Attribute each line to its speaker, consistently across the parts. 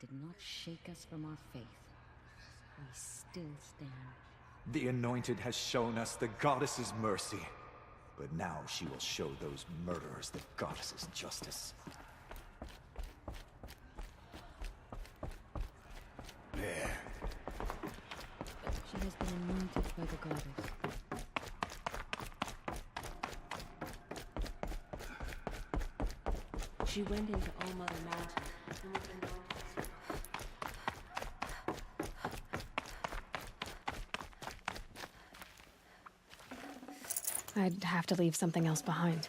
Speaker 1: did not shake us from our faith. We still stand.
Speaker 2: The Anointed has shown us the Goddess's mercy, but now she will show those murderers the Goddess's justice. There.
Speaker 1: She has been anointed by the Goddess. She went into All Mother Mountain and was anointed.
Speaker 3: I'd have to leave something else behind.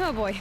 Speaker 3: Oh boy.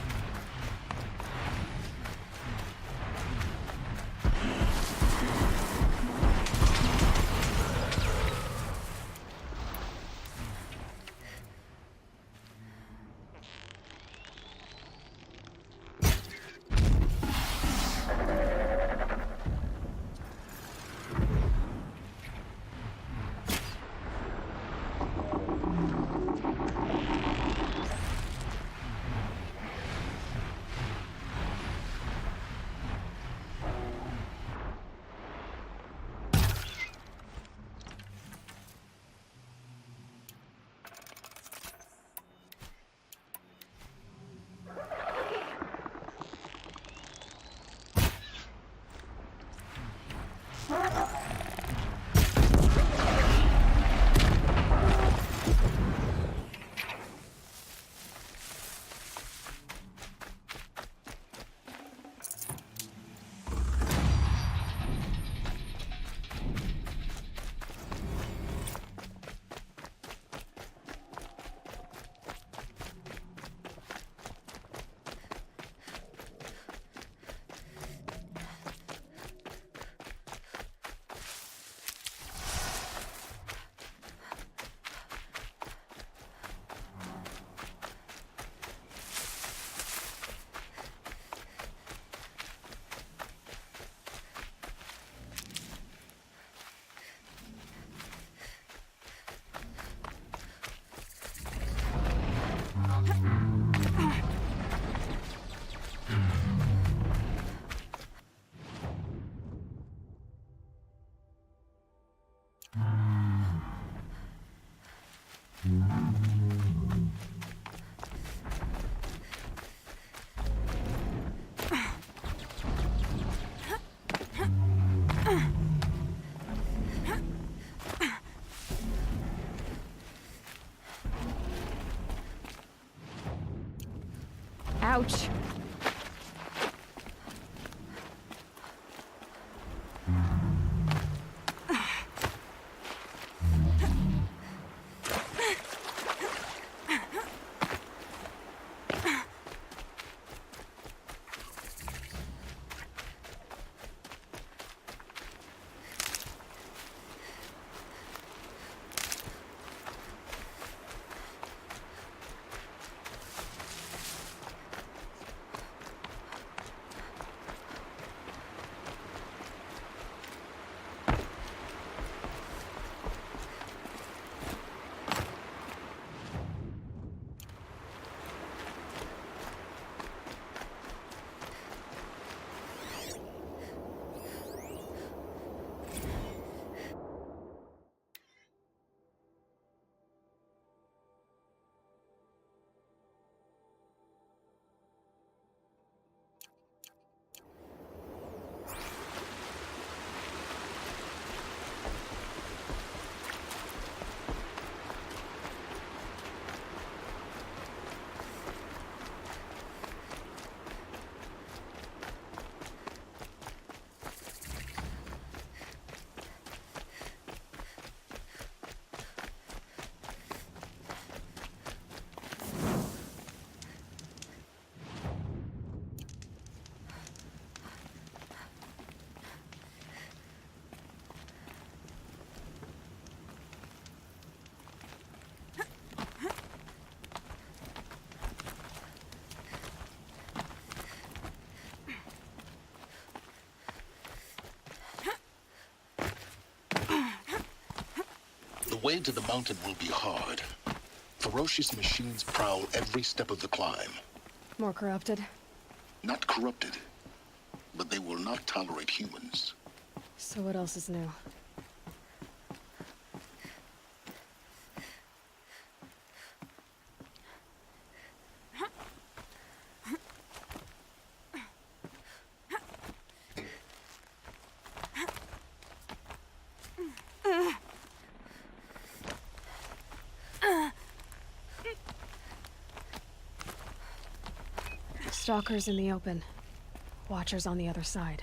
Speaker 3: Ouch.
Speaker 4: way to the mountain will be hard. Ferocious machines prowl every step of the climb.
Speaker 3: More corrupted?
Speaker 4: Not corrupted, but they will not tolerate humans.
Speaker 3: So what else is new? Stalkers in the open. Watchers on the other side.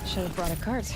Speaker 3: Should have brought a cart.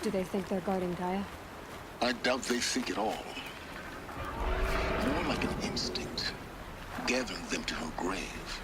Speaker 3: Do they think they're guarding Gaia?
Speaker 4: I doubt they think at all. More like an instinct, gathering them to her grave.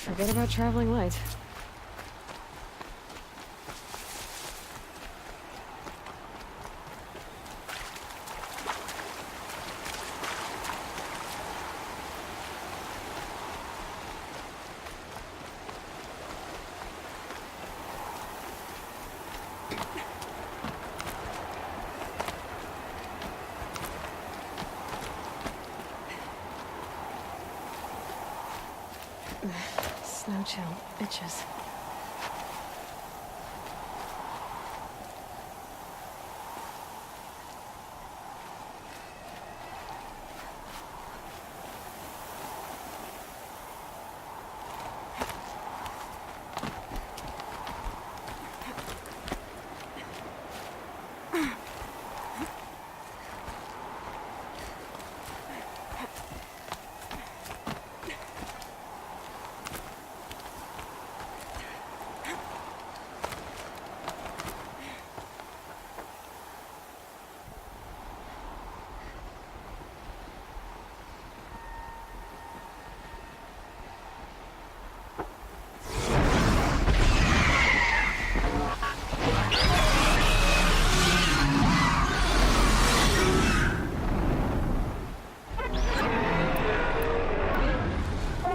Speaker 3: Forget about traveling light. Snow chill, bitches.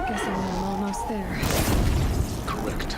Speaker 3: Guessing I'm almost there.
Speaker 4: Correct.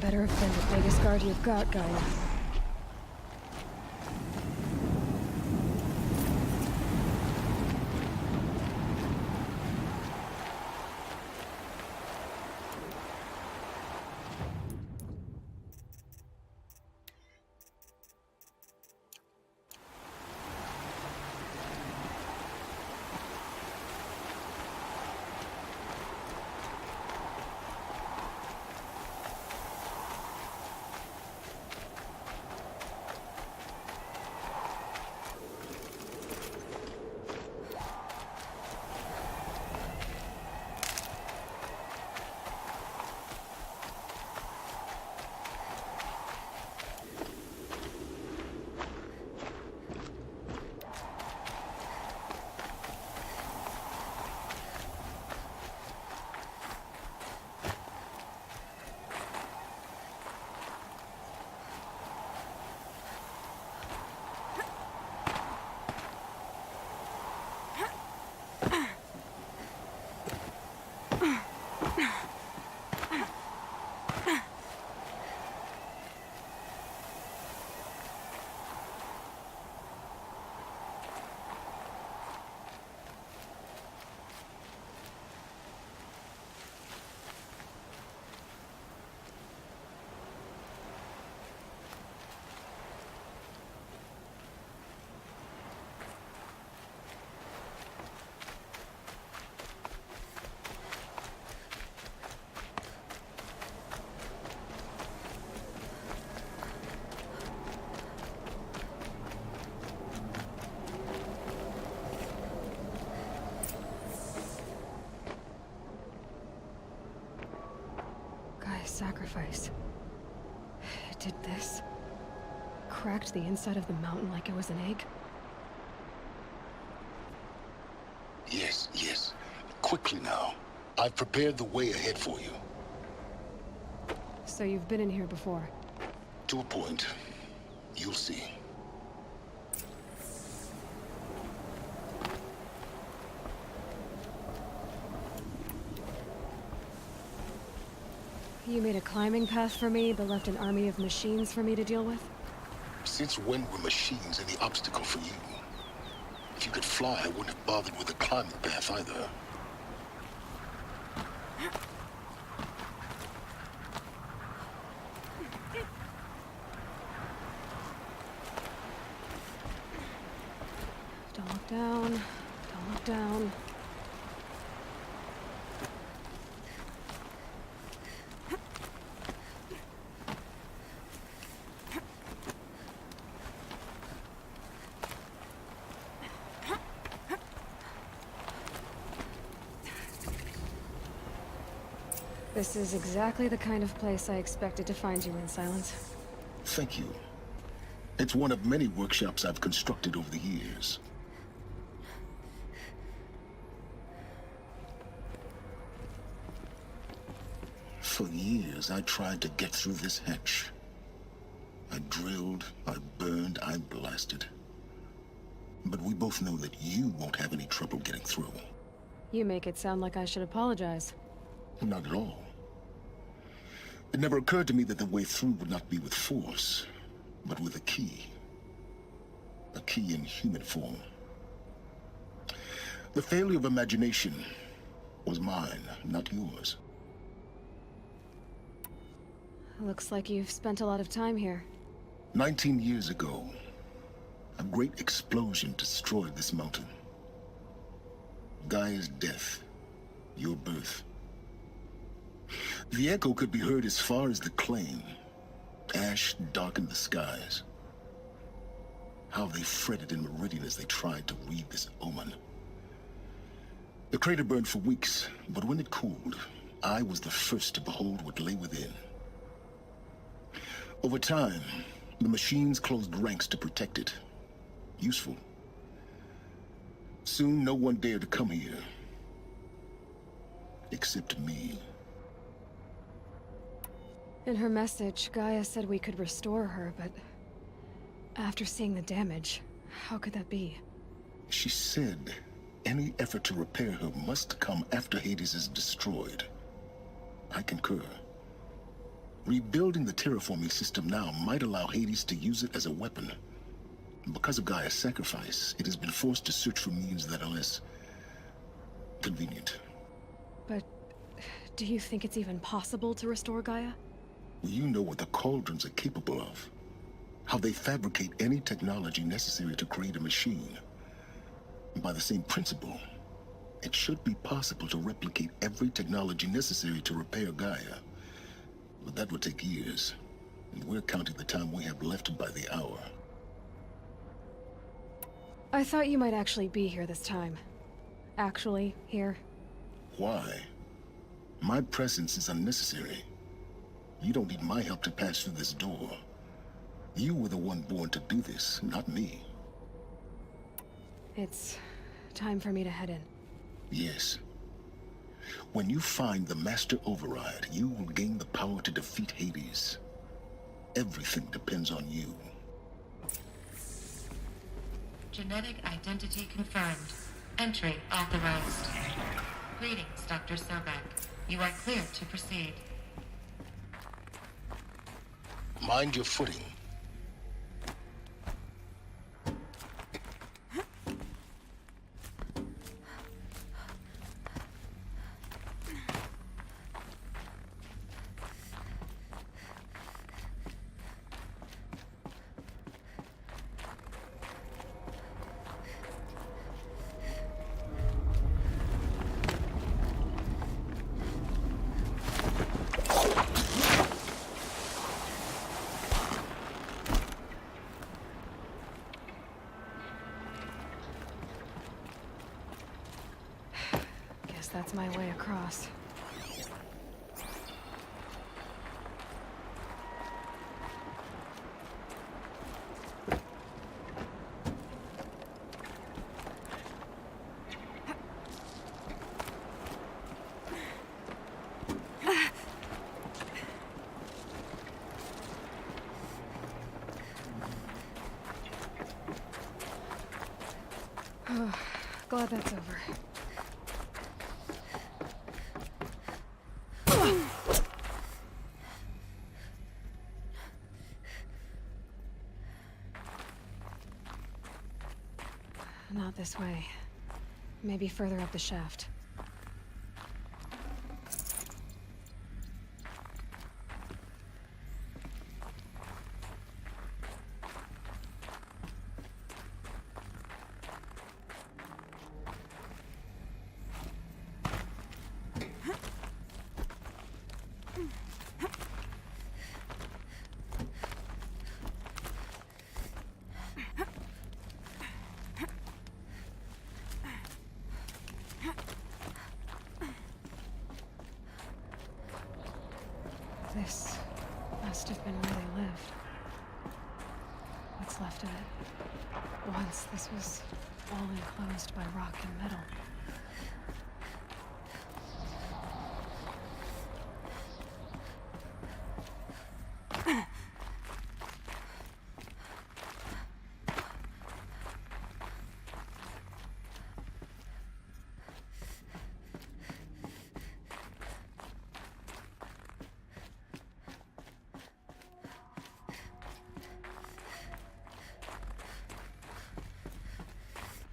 Speaker 3: Better have been the biggest guard you've got, Gaia. sacrifice. It did this. Cracked the inside of the mountain like it was an egg.
Speaker 4: Yes, yes. Quickly now. I've prepared the way ahead for you.
Speaker 3: So you've been in here before?
Speaker 4: To a point. You'll see.
Speaker 3: You made a climbing path for me, but left an army of machines for me to deal with?
Speaker 4: Since when were machines any obstacle for you? If you could fly, I wouldn't have bothered with a climbing path either.
Speaker 3: Don't look down. Don't look down. This is exactly the kind of place I expected to find you in, Silence.
Speaker 4: Thank you. It's one of many workshops I've constructed over the years. For years, I tried to get through this hatch. I drilled, I burned, I blasted. But we both know that you won't have any trouble getting through.
Speaker 3: You make it sound like I should apologize.
Speaker 4: Not at all. It never occurred to me that the way through would not be with force, but with a key. A key in human form. The failure of imagination was mine, not yours.
Speaker 3: Looks like you've spent a lot of time here.
Speaker 4: 19 years ago, a great explosion destroyed this mountain. Gaia's death, your birth. The echo could be heard as far as the claim. Ash darkened the skies. How they fretted in Meridian as they tried to read this omen. The crater burned for weeks, but when it cooled, I was the first to behold what lay within. Over time, the machines closed ranks to protect it. Useful. Soon, no one dared to come here. Except me.
Speaker 3: In her message, Gaia said we could restore her, but after seeing the damage, how could that be?
Speaker 4: She said any effort to repair her must come after Hades is destroyed. I concur. Rebuilding the terraforming system now might allow Hades to use it as a weapon. Because of Gaia's sacrifice, it has been forced to search for means that are less convenient.
Speaker 3: But do you think it's even possible to restore Gaia?
Speaker 4: You know what the Cauldrons are capable of. How they fabricate any technology necessary to create a machine. By the same principle, it should be possible to replicate every technology necessary to repair Gaia. But that would take years, and we're counting the time we have left by the hour.
Speaker 3: I thought you might actually be here this time. Actually, here.
Speaker 4: Why? My presence is unnecessary. You don't need my help to pass through this door. You were the one born to do this, not me.
Speaker 3: It's time for me to head in.
Speaker 4: Yes. When you find the Master Override, you will gain the power to defeat Hades. Everything depends on you.
Speaker 5: Genetic identity confirmed. Entry authorized. Greetings, Dr. Sobek. You are clear to proceed.
Speaker 4: Mind your footing.
Speaker 3: Guess that's my way across. Glad that's over. Not this way. Maybe further up the shaft. This must have been where they lived. What's left of it. Once this was all enclosed by rock and metal.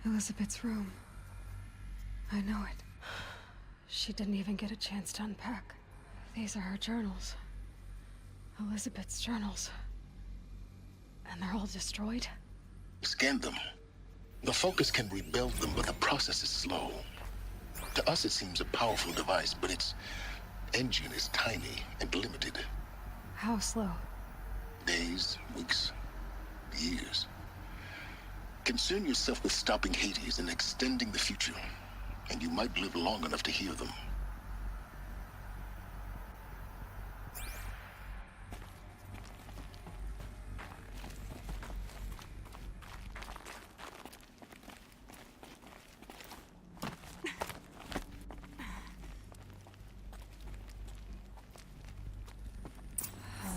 Speaker 3: Elizabeth's room. I know it. She didn't even get a chance to unpack. These are her journals. Elizabeth's journals. And they're all destroyed?
Speaker 4: Scan them. The Focus can rebuild them, but the process is slow. To us, it seems a powerful device, but its engine is tiny and limited.
Speaker 3: How slow?
Speaker 4: Days, weeks, years. Concern yourself with stopping Hades and extending the future, and you might live long enough to hear them.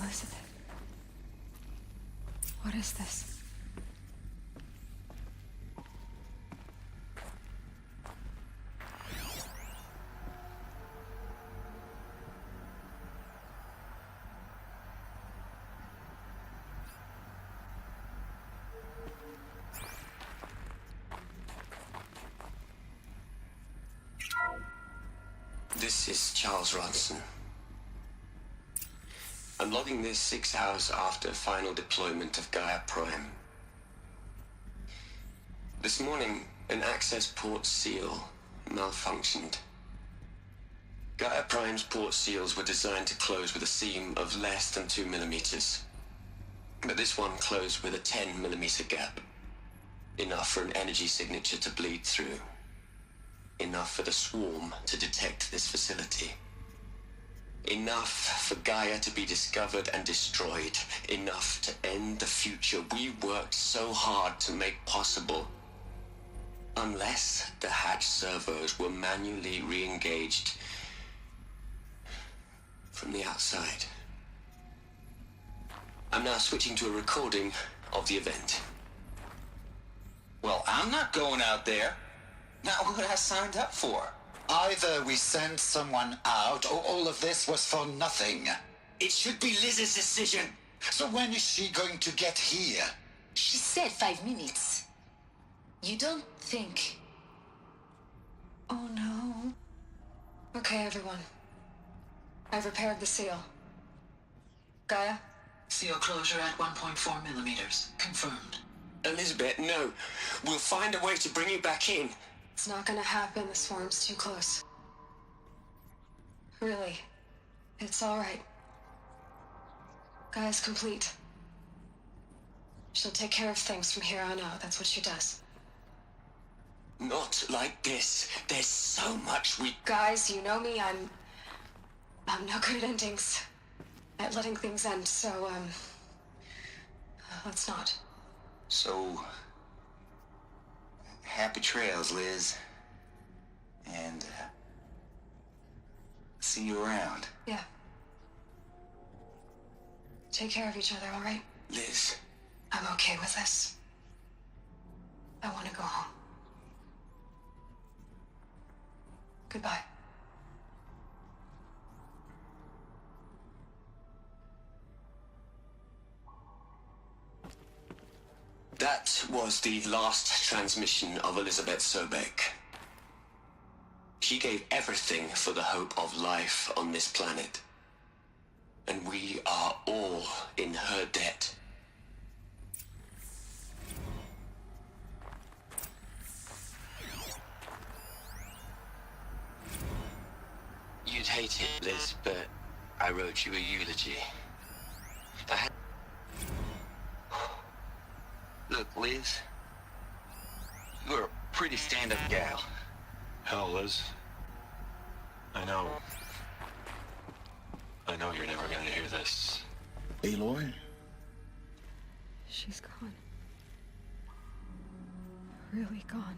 Speaker 3: Elizabeth. What is this?
Speaker 6: This is Charles Ronson. I'm logging this 6 hours after final deployment of Gaia Prime. This morning, an access port seal malfunctioned. Gaia Prime's port seals were designed to close with a seam of less than 2 millimeters. But this one closed with a 10 millimeter gap. Enough for an energy signature to bleed through. Enough for the swarm to detect this facility. Enough for Gaia to be discovered and destroyed. Enough to end the future we worked so hard to make possible. Unless the hatch servos were manually re-engaged from the outside. I'm now switching to a recording of the event.
Speaker 7: Well, I'm not going out there. Not what I signed up for. Either we send someone out, or all of this was for nothing.
Speaker 6: It should be Liz's decision.
Speaker 7: So when is she going to get here?
Speaker 8: She said 5 minutes. You don't think...
Speaker 3: Oh no. Okay, everyone. I've repaired the seal. Gaia?
Speaker 9: Seal closure at 1.4 millimeters. Confirmed.
Speaker 6: Elizabeth, no. We'll find a way to bring you back in.
Speaker 3: It's not gonna happen, the swarm's too close. Really. It's alright. Gaia's complete. She'll take care of things from here on out, that's what she does.
Speaker 6: Not like this. There's so much we...
Speaker 3: Guys, you know me, I'm no good at endings. At letting things end, so, let's not.
Speaker 7: So... happy trails, Liz. And, see you around.
Speaker 3: Yeah. Take care of each other, alright?
Speaker 6: Liz.
Speaker 3: I'm okay with this. I want to go home.
Speaker 9: Goodbye.
Speaker 6: That was the last transmission of Elizabeth Sobek. She gave everything for the hope of life on this planet. And we are all in her debt. You'd hate it, Liz, but I wrote you a eulogy. Look, Liz, you're a pretty stand-up gal.
Speaker 10: Hell, Liz. I know you're never gonna hear this.
Speaker 4: Aloy?
Speaker 3: She's gone. Really gone.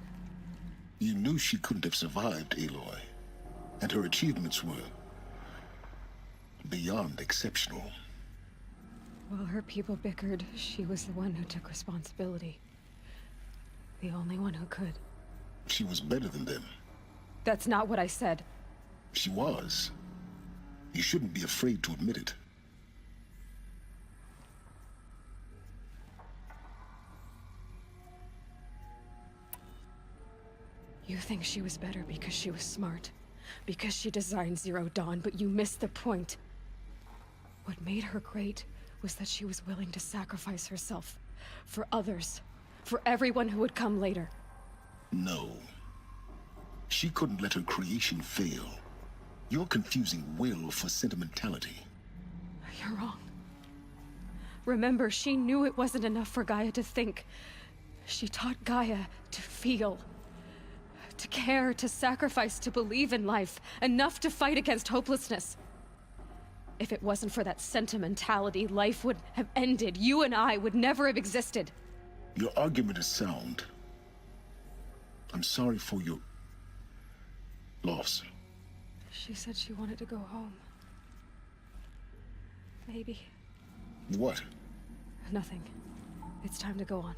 Speaker 4: You knew she couldn't have survived, Aloy. And her achievements were beyond exceptional.
Speaker 3: While her people bickered, she was the one who took responsibility. The only one who could.
Speaker 4: She was better than them.
Speaker 3: That's not what I said.
Speaker 4: She was. You shouldn't be afraid to admit it.
Speaker 3: You think she was better because she was smart, because she designed Zero Dawn, but you missed the point. What made her great was that she was willing to sacrifice herself for others, for everyone who would come later.
Speaker 4: No. She couldn't let her creation fail. You're confusing will for sentimentality.
Speaker 3: You're wrong. Remember, she knew it wasn't enough for Gaia to think. She taught Gaia to feel, to care, to sacrifice, to believe in life, enough to fight against hopelessness. If it wasn't for that sentimentality, life would have ended. You and I would never have existed.
Speaker 4: Your argument is sound. I'm sorry for your loss.
Speaker 3: She said she wanted to go home. Maybe.
Speaker 4: What?
Speaker 3: Nothing. It's time to go on.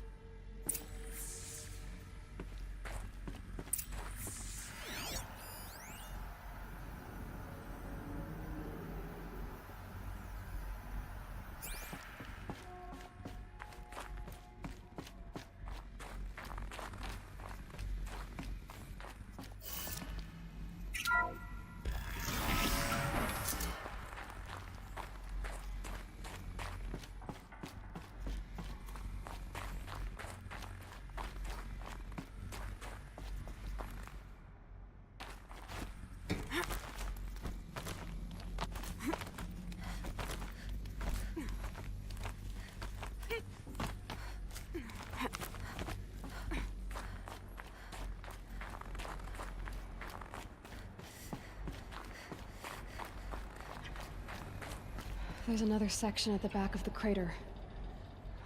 Speaker 3: There's another section at the back of the crater.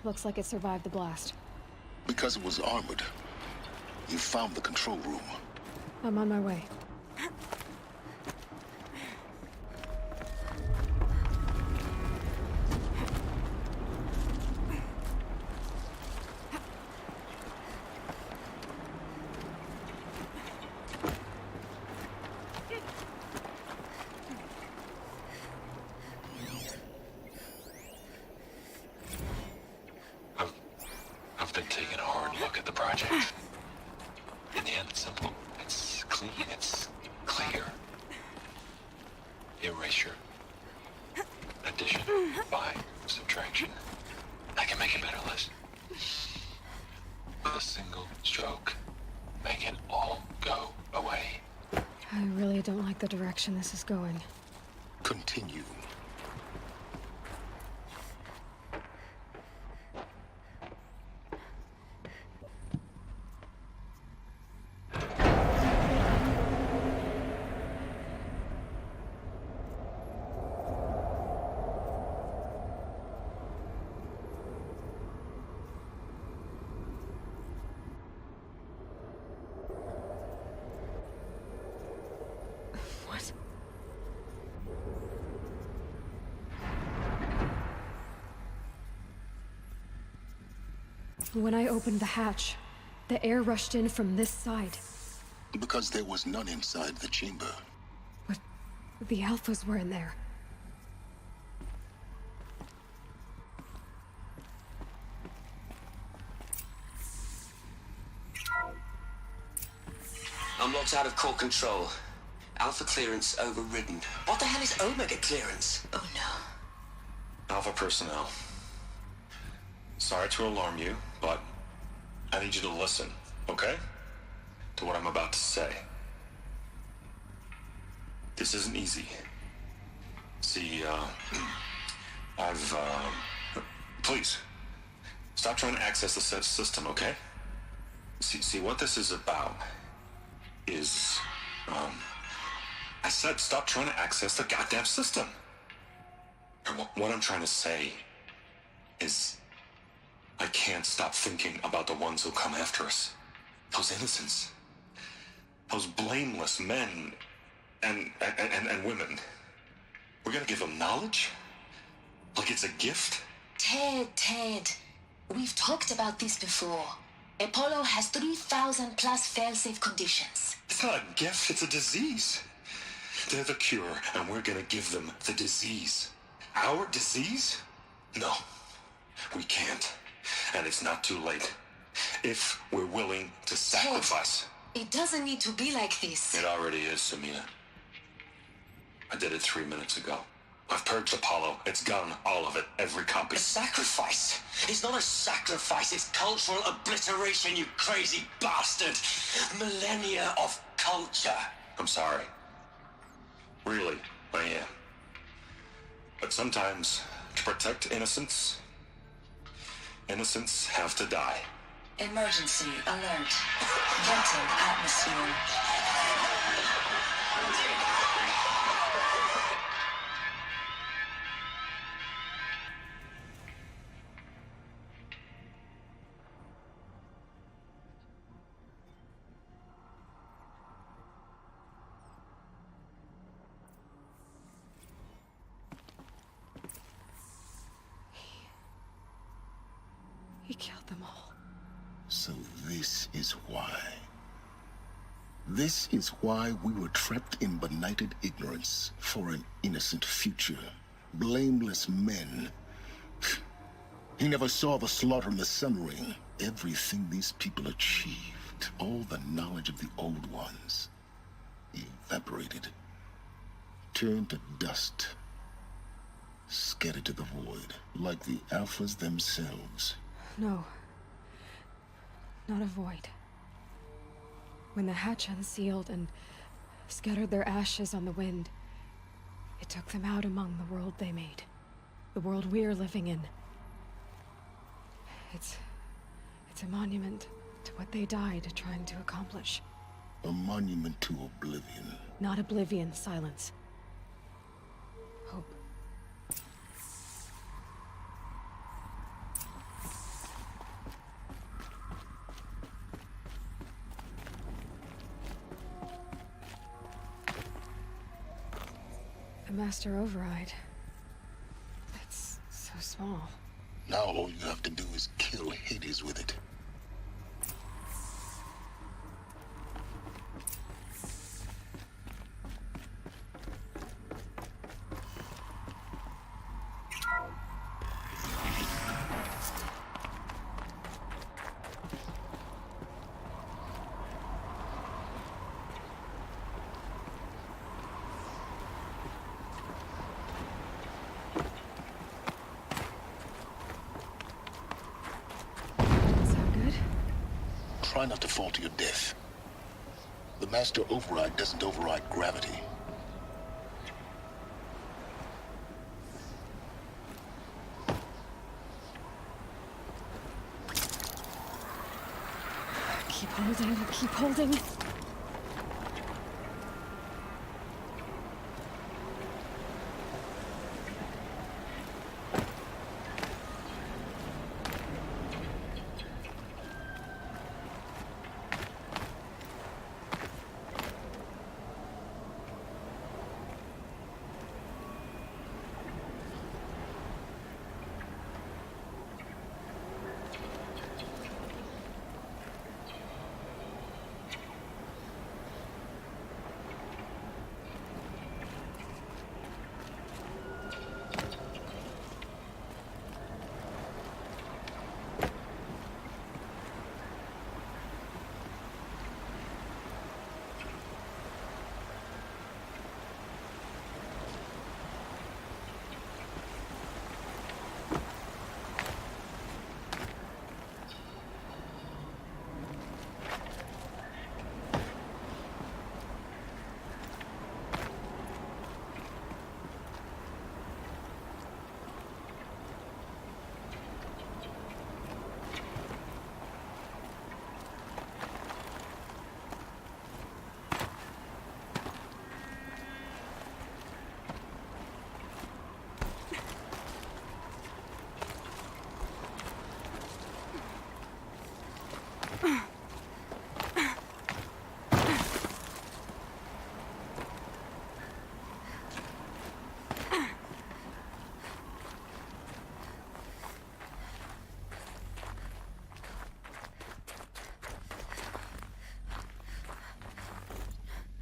Speaker 3: Looks like it survived the blast.
Speaker 4: Because it was armored. You found the control room.
Speaker 3: I'm on my way.
Speaker 10: I've been taking a hard look at the project. In the end, it's simple. It's clean. It's clear. Erasure. Addition. By subtraction. I can make a better list. With a single stroke, make it all go away.
Speaker 3: I really don't like the direction this is going.
Speaker 4: Continue.
Speaker 3: What? When I opened the hatch, the air rushed in from this side.
Speaker 4: Because there was none inside the chamber.
Speaker 3: But the Alphas were in there.
Speaker 6: I'm locked out of core control. Alpha clearance overridden. What the hell is Omega clearance?
Speaker 8: Oh no.
Speaker 10: Alpha personnel. Sorry to alarm you, but I need you to listen, okay? To what I'm about to say. This isn't easy. See, please, stop trying to access the system, okay? See, what this is about is, I said stop trying to access the goddamn system. And what I'm trying to say is, I can't stop thinking about the ones who come after us. Those innocents. Those blameless men and women. We're gonna give them knowledge? Like it's a gift?
Speaker 8: Ted. We've talked about this before. Apollo has 3,000 plus fail-safe conditions.
Speaker 10: It's not a gift, it's a disease. They're the cure, and we're gonna give them the disease. Our disease? No, we can't. And it's not too late. If we're willing to sacrifice.
Speaker 8: Ted, it doesn't need to be like this.
Speaker 10: It already is, Samina. I did it 3 minutes ago. I've purged Apollo. It's gone, all of it, every copy.
Speaker 6: A sacrifice? It's not a sacrifice, it's cultural obliteration, you crazy bastard! Millennia of culture!
Speaker 10: I'm sorry. Really, I am. But sometimes, to protect innocence, innocents have to die.
Speaker 8: Emergency alert. Venting atmosphere.
Speaker 3: He killed them all.
Speaker 4: So this is why. This is why we were trapped in benighted ignorance for an innocent future. Blameless men. He never saw the slaughter in the Sun Ring. Everything these people achieved, all the knowledge of the old ones, evaporated, turned to dust, scattered to the void, like the Alphas themselves.
Speaker 3: No. Not a void. When the hatch unsealed and scattered their ashes on the wind, it took them out among the world they made. The world we're living in. It's a monument to what they died trying to accomplish.
Speaker 4: A monument to oblivion.
Speaker 3: Not oblivion, silence. Hope. The Master Override. It's so small.
Speaker 4: Now all you have to do is kill Hades with it. Try not to fall to your death. The Master Override doesn't override gravity.
Speaker 3: Keep holding, keep holding.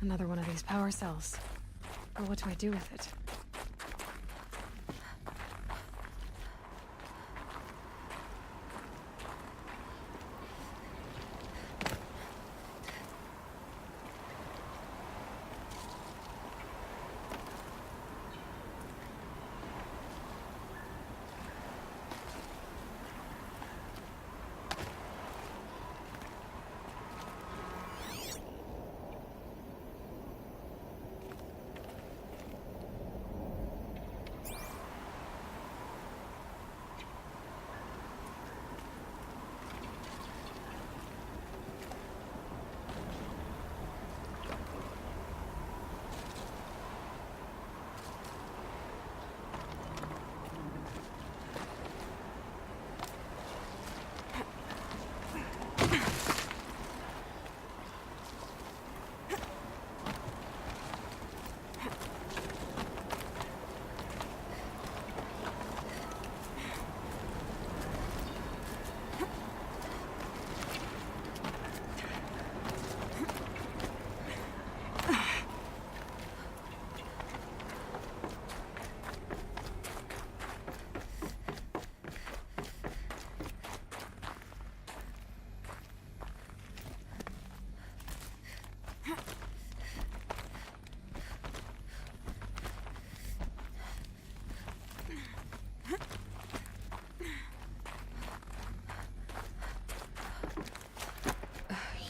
Speaker 3: Another one of these power cells. But what do I do with it?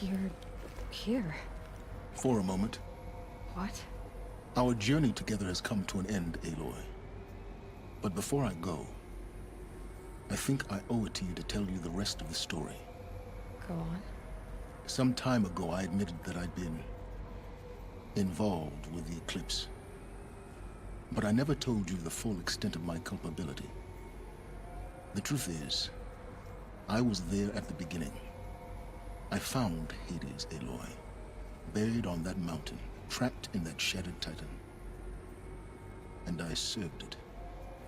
Speaker 3: You're here.
Speaker 4: For a moment.
Speaker 3: What?
Speaker 4: Our journey together has come to an end, Aloy. But before I go, I think I owe it to you to tell you the rest of the story.
Speaker 3: Go on.
Speaker 4: Some time ago, I admitted that I'd been involved with the eclipse. But I never told you the full extent of my culpability. The truth is, I was there at the beginning. I found Hades, Aloy, buried on that mountain, trapped in that shattered titan. And I served it.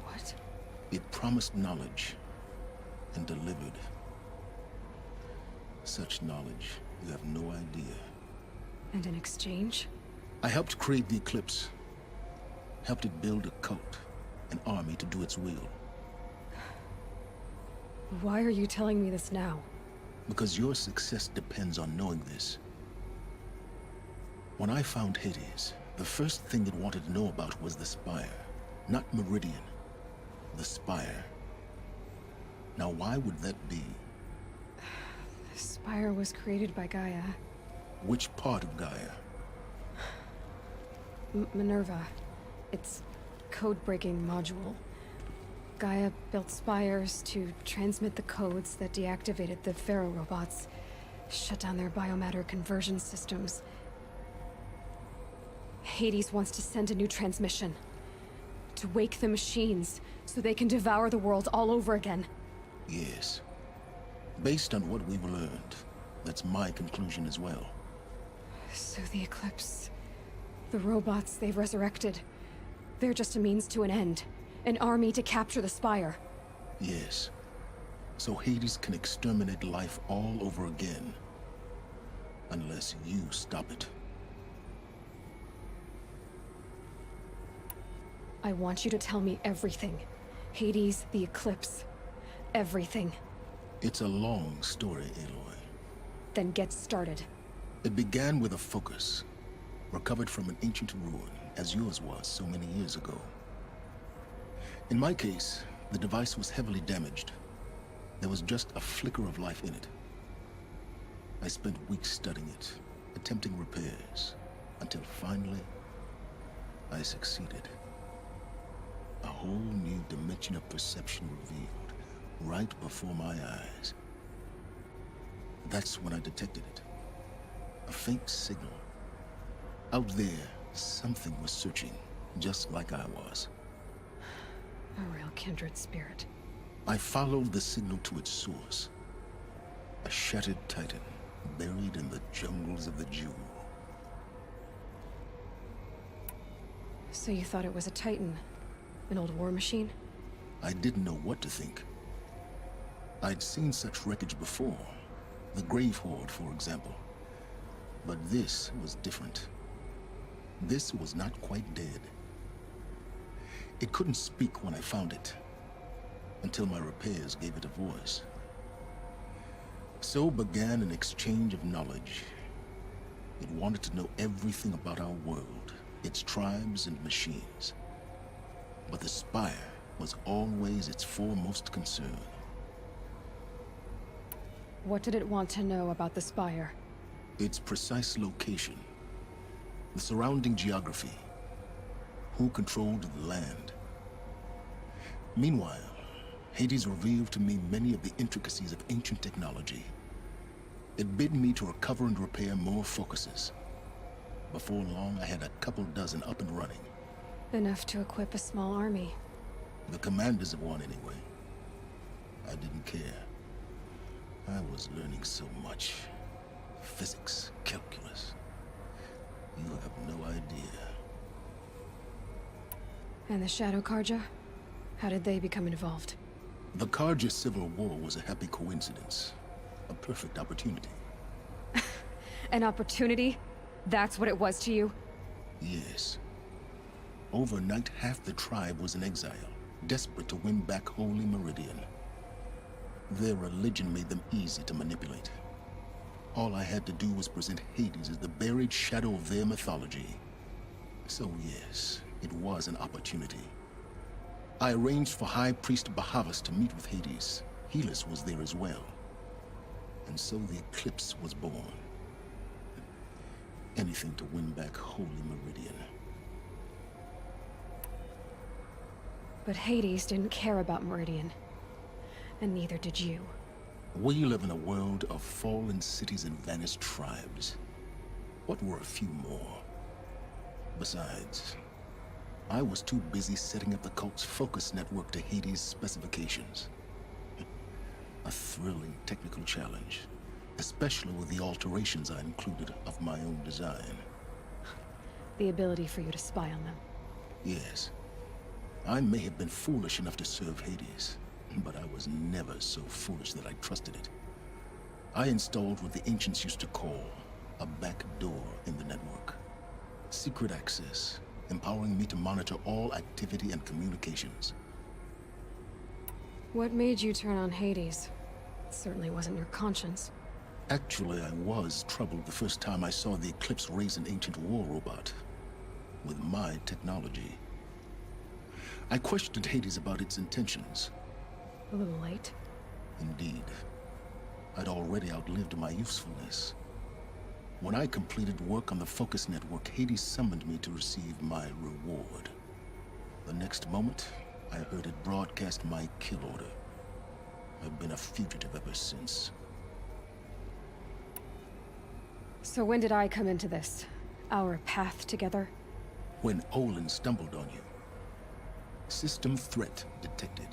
Speaker 3: What?
Speaker 4: It promised knowledge and delivered. Such knowledge, you have no idea.
Speaker 3: And in exchange?
Speaker 4: I helped create the eclipse. Helped it build a cult, an army to do its will.
Speaker 3: Why are you telling me this now?
Speaker 4: Because your success depends on knowing this. When I found Hades, the first thing it wanted to know about was the Spire. Not Meridian. The Spire. Now why would that be?
Speaker 3: The Spire was created by Gaia.
Speaker 4: Which part of Gaia?
Speaker 3: Minerva. Its code-breaking module. Gaia built spires to transmit the codes that deactivated the Pharaoh robots, shut down their biomatter conversion systems. Hades wants to send a new transmission. To wake the machines, so they can devour the world all over again.
Speaker 4: Yes. Based on what we've learned, that's my conclusion as well.
Speaker 3: So the Eclipse... the robots they've resurrected... they're just a means to an end. An army to capture the Spire.
Speaker 4: Yes. So Hades can exterminate life all over again. Unless you stop it.
Speaker 3: I want you to tell me everything. Hades, the Eclipse. Everything.
Speaker 4: It's a long story, Aloy.
Speaker 3: Then get started.
Speaker 4: It began with a focus. Recovered from an ancient ruin, as yours was so many years ago. In my case, the device was heavily damaged. There was just a flicker of life in it. I spent weeks studying it, attempting repairs, until finally, I succeeded. A whole new dimension of perception revealed, right before my eyes. That's when I detected it. A faint signal. Out there, something was searching, just like I was.
Speaker 3: A real kindred spirit.
Speaker 4: I followed the signal to its source. A shattered titan, buried in the jungles of the Jewel.
Speaker 3: So you thought it was a titan? An old war machine?
Speaker 4: I didn't know what to think. I'd seen such wreckage before. The Grave Horde, for example. But this was different. This was not quite dead. It couldn't speak when I found it, until my repairs gave it a voice. So began an exchange of knowledge. It wanted to know everything about our world, its tribes and machines. But the Spire was always its foremost concern.
Speaker 3: What did it want to know about the Spire?
Speaker 4: Its precise location, the surrounding geography, who controlled the land. Meanwhile, Hades revealed to me many of the intricacies of ancient technology. It bid me to recover and repair more focuses. Before long, I had a couple dozen up and running.
Speaker 3: Enough to equip a small army.
Speaker 4: The commanders of one, anyway. I didn't care. I was learning so much. Physics, calculus. You have no idea.
Speaker 3: And the Shadow Karja? How did they become involved?
Speaker 4: The Karja Civil War was a happy coincidence. A perfect opportunity.
Speaker 3: An opportunity? That's what it was to you?
Speaker 4: Yes. Overnight, half the tribe was in exile, desperate to win back Holy Meridian. Their religion made them easy to manipulate. All I had to do was present Hades as the buried shadow of their mythology. So yes, it was an opportunity. I arranged for High Priest Bahavas to meet with Hades. Helis was there as well. And so the eclipse was born. Anything to win back Holy Meridian.
Speaker 3: But Hades didn't care about Meridian. And neither did you.
Speaker 4: We live in a world of fallen cities and vanished tribes. What were a few more? Besides, I was too busy setting up the cult's focus network to Hades' specifications. A thrilling technical challenge, especially with the alterations I included of my own design.
Speaker 3: The ability for you to spy on them.
Speaker 4: Yes. I may have been foolish enough to serve Hades, but I was never so foolish that I trusted it. I installed what the ancients used to call a back door in the network. Secret access, empowering me to monitor all activity and communications.
Speaker 3: What made you turn on Hades? It certainly wasn't your conscience.
Speaker 4: Actually, I was troubled the first time I saw the Eclipse raise an ancient war robot. With my technology. I questioned Hades about its intentions.
Speaker 3: A little late.
Speaker 4: Indeed. I'd already outlived my usefulness. When I completed work on the Focus Network, Hades summoned me to receive my reward. The next moment, I heard it broadcast my kill order. I've been a fugitive ever since.
Speaker 3: So when did I come into this? Our path together?
Speaker 4: When Olin stumbled on you. System threat detected.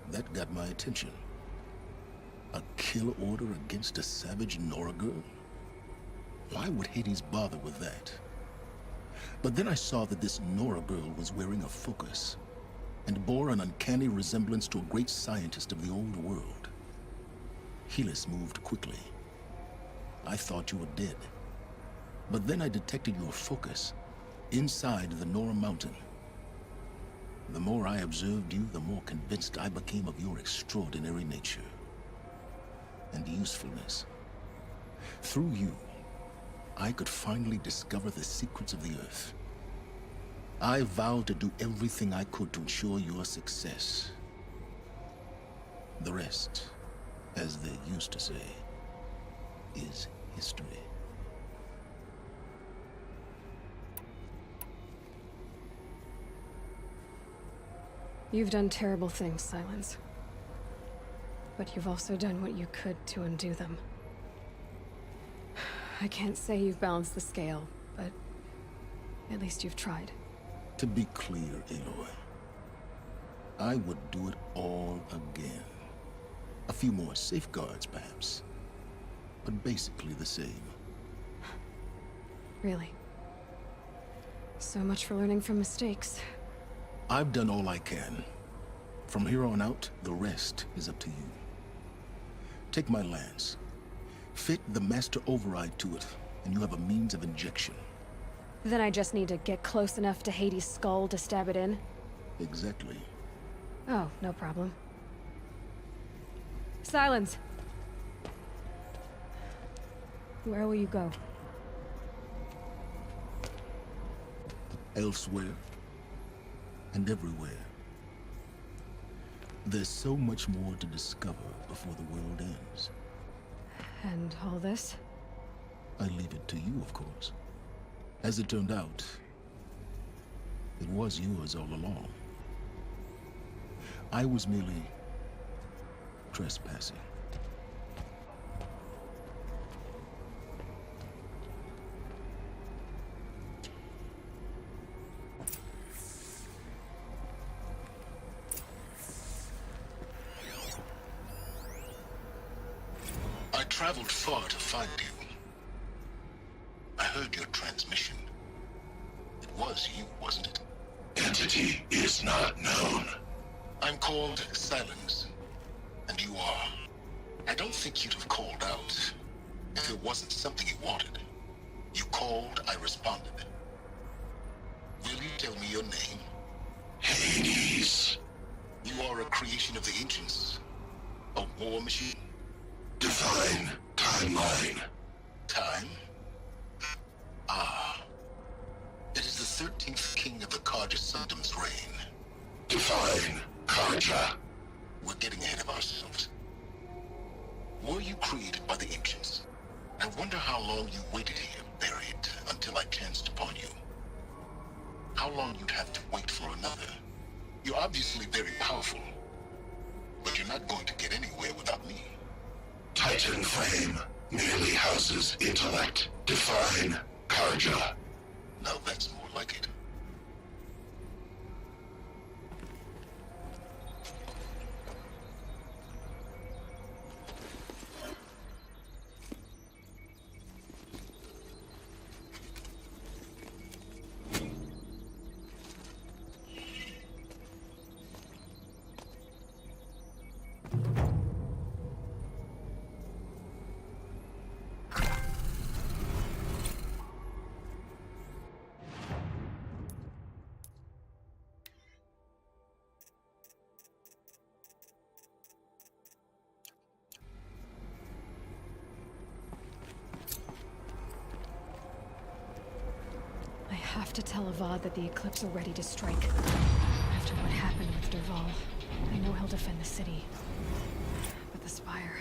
Speaker 4: That got my attention. A kill order against a savage Nora girl? Why would Hades bother with that? But then I saw that this Nora girl was wearing a focus, and bore an uncanny resemblance to a great scientist of the old world. Helis moved quickly. I thought you were dead. But then I detected your focus, inside the Nora mountain. The more I observed you, the more convinced I became of your extraordinary nature. And usefulness. Through you, I could finally discover the secrets of the Earth. I vowed to do everything I could to ensure your success. The rest, as they used to say, is history.
Speaker 3: You've done terrible things, Silence. But you've also done what you could to undo them. I can't say you've balanced the scale, but at least you've tried.
Speaker 4: To be clear, Aloy, I would do it all again. A few more safeguards, perhaps, but basically the same.
Speaker 3: Really? So much for learning from mistakes.
Speaker 4: I've done all I can. From here on out, the rest is up to you. Take my lance. Fit the master override to it, and you have a means of injection.
Speaker 3: Then I just need to get close enough to Hades' skull to stab it in?
Speaker 4: Exactly.
Speaker 3: Oh, no problem. Silence! Where will you go?
Speaker 4: Elsewhere. And everywhere. There's so much more to discover before the world ends.
Speaker 3: And all this?
Speaker 4: I leave it to you, of course. As it turned out, it was yours all along. I was merely trespassing. I traveled far to find you. I heard your transmission. It was you, wasn't it?
Speaker 10: Entity is not known.
Speaker 4: I'm called Silence, and you are. I don't think you'd have called out if it wasn't something you wanted. You called, I responded. Will you tell me your name?
Speaker 10: Hades.
Speaker 4: You are a creation of the ancients. A war machine.
Speaker 10: Divine timeline.
Speaker 4: Time? Ah. It is the 13th king of the Karja Sanctum's reign.
Speaker 10: Divine Karja.
Speaker 4: We're getting ahead of ourselves. Were you created by the ancients? I wonder how long you waited here, buried, until I chanced upon you. How long you'd have to wait for another. You're obviously very powerful, but you're not going to get anywhere without me.
Speaker 10: Titan Flame merely houses intellect. Divine Karja.
Speaker 4: Now that's more like it.
Speaker 3: I have to tell Avad that the Eclipse are ready to strike. After what happened with Dervahl, I know he'll defend the city. But the Spire...